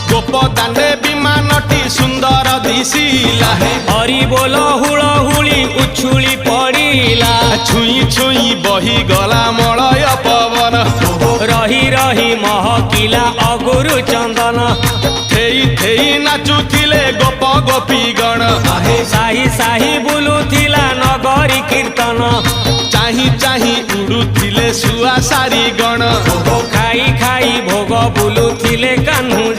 गोपदाने विमानटी सुंदर दिशिला हे हरि बोल हुलहुली उछुली पड़िला छुई छुई बही गला मलय पवन रही रही महकिला अगुरु चंदन थेई थेई नाचुथिले गोप गोपी गण साही साही बुलुथिला नगरी कीर्तन चाही चाही उड़ुथिले सुआ सारी गण खाई खाई भोग बुलुथिले कान्हू